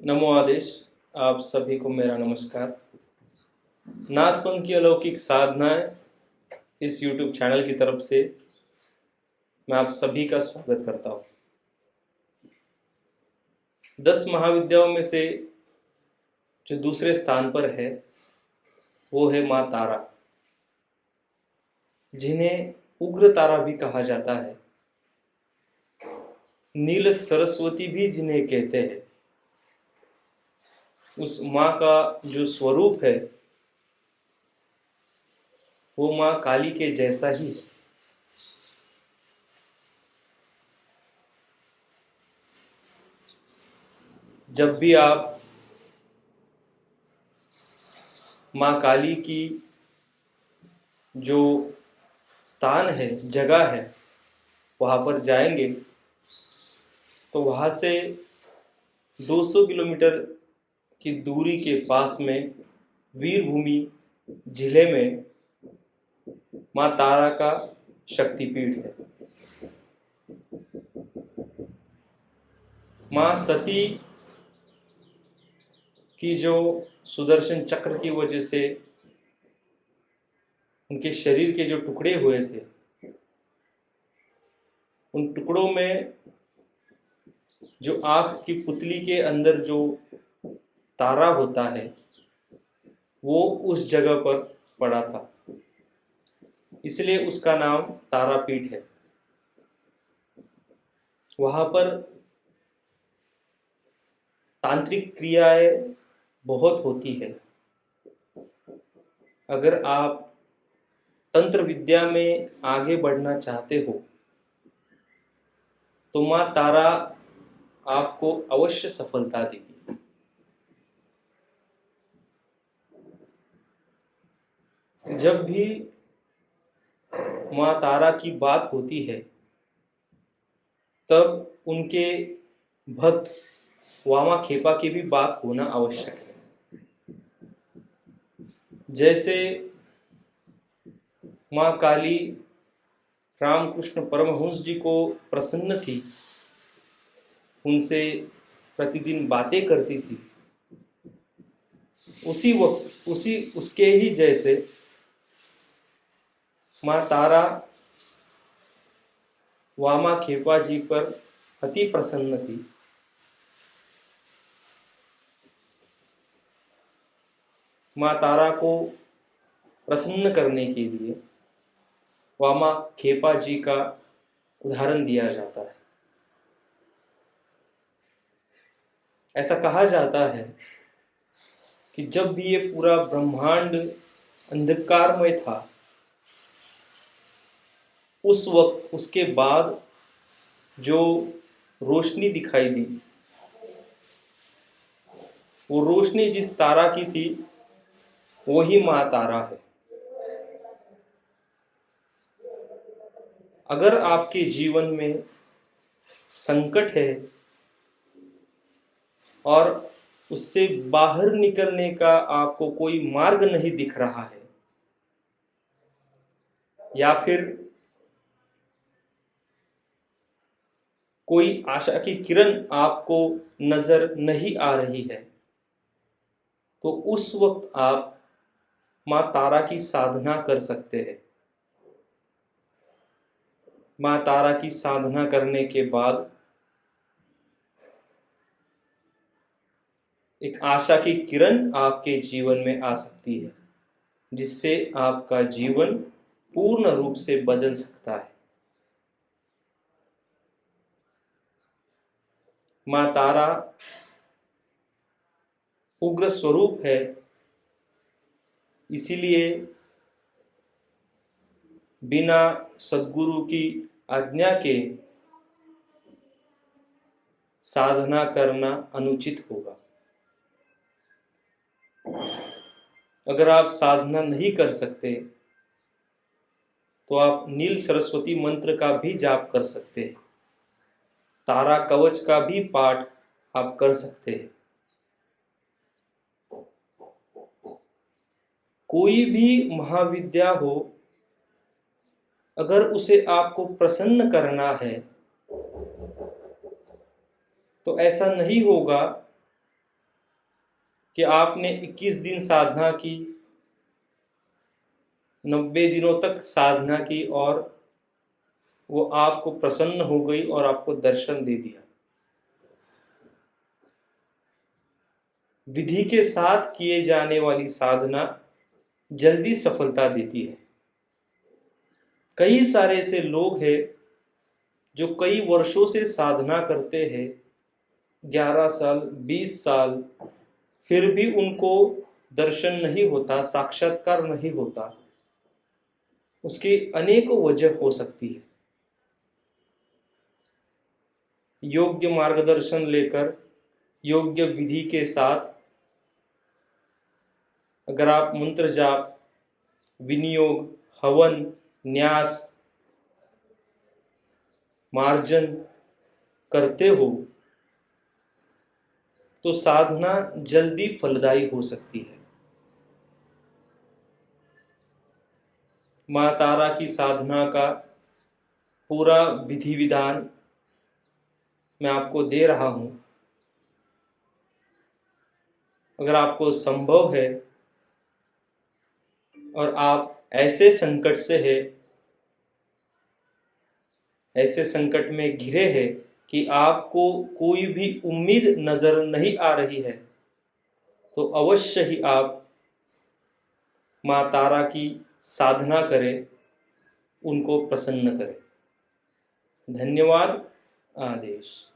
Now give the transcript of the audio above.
नमो आदेश। आप सभी को मेरा नमस्कार। नाथपंथ की अलौकिक साधनाएं इस YouTube चैनल की तरफ से मैं आप सभी का स्वागत करता हूं। 10 महाविद्याओं में से जो दूसरे स्थान पर है वो है माँ तारा, जिन्हें उग्र तारा भी कहा जाता है, नील सरस्वती भी जिन्हें कहते हैं। उस माँ का जो स्वरूप है वो माँ काली के जैसा ही है। जब भी आप माँ काली की जो स्थान है, जगह है, वहाँ पर जाएंगे तो वहाँ से 200 किलोमीटर की दूरी के पास में वीरभूमि जिले में माँ तारा का शक्तिपीठ है। माँ सती की जो सुदर्शन चक्र की वजह से उनके शरीर के जो टुकड़े हुए थे, उन टुकड़ों में जो आँख की पुतली के अंदर जो तारा होता है वो उस जगह पर पड़ा था, इसलिए उसका नाम तारापीठ है। वहाँ पर तांत्रिक क्रियाएं बहुत होती है। अगर आप तंत्र विद्या में आगे बढ़ना चाहते हो तो माँ तारा आपको अवश्य सफलता देगी। जब भी माँ तारा की बात होती है तब उनके भक्त वामा खेपा की भी बात होना आवश्यक है। जैसे माँ काली रामकृष्ण परमहंस जी को प्रसन्न थी, उनसे प्रतिदिन बातें करती थी, उसी वक्त उसके ही जैसे माँ तारा वामा खेपा जी पर अति प्रसन्न थी। माँ तारा को प्रसन्न करने के लिए वामा खेपा जी का उदाहरण दिया जाता है। ऐसा कहा जाता है कि जब भी ये पूरा ब्रह्मांड अंधकारमय था, उस वक्त उसके बाद जो रोशनी दिखाई दी, वो रोशनी जिस तारा की थी वही माँ तारा है। अगर आपके जीवन में संकट है और उससे बाहर निकलने का आपको कोई मार्ग नहीं दिख रहा है, या फिर कोई आशा की किरण आपको नजर नहीं आ रही है, तो उस वक्त आप माँ तारा की साधना कर सकते हैं। माँ तारा की साधना करने के बाद एक आशा की किरण आपके जीवन में आ सकती है, जिससे आपका जीवन पूर्ण रूप से बदल सकता है। माँ तारा उग्र स्वरूप है, इसीलिए बिना सद्गुरु की आज्ञा के साधना करना अनुचित होगा। अगर आप साधना नहीं कर सकते तो आप नील सरस्वती मंत्र का भी जाप कर सकते हैं, तारा कवच का भी पाठ आप कर सकते हैं। कोई भी महाविद्या हो, अगर उसे आपको प्रसन्न करना है तो ऐसा नहीं होगा कि आपने 21 दिन साधना की, 90 दिनों तक साधना की और वो आपको प्रसन्न हो गई और आपको दर्शन दे दिया। विधि के साथ किए जाने वाली साधना जल्दी सफलता देती है। कई सारे ऐसे लोग हैं जो कई वर्षों से साधना करते हैं, 11 साल 20 साल, फिर भी उनको दर्शन नहीं होता, साक्षात्कार नहीं होता। उसकी अनेकों वजह हो सकती है। योग्य मार्गदर्शन लेकर, योग्य विधि के साथ अगर आप मंत्र जाप, विनियोग, हवन, न्यास, मार्जन करते हो तो साधना जल्दी फलदायी हो सकती है। माँ तारा की साधना का पूरा विधि विधान मैं आपको दे रहा हूं। अगर आपको संभव है और आप ऐसे संकट से है, ऐसे संकट में घिरे हैं कि आपको कोई भी उम्मीद नजर नहीं आ रही है, तो अवश्य ही आप माँ तारा की साधना करें, उनको प्रसन्न करें। धन्यवाद। आदेश।